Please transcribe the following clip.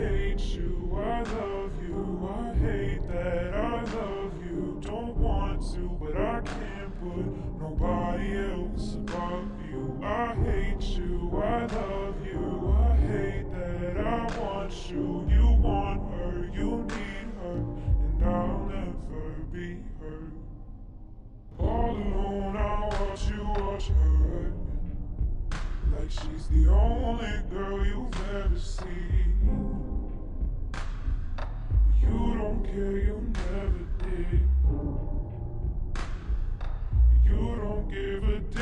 hate you, I love you, I hate that I love you. Don't want to, but I can't put nobody else above you. I hate you, I love you, I hate that I want you. You want her, you need her, and I'll never be her. All alone I watch her, like she's the only girl you've ever seen. You don't care, you never did. You don't give a damn.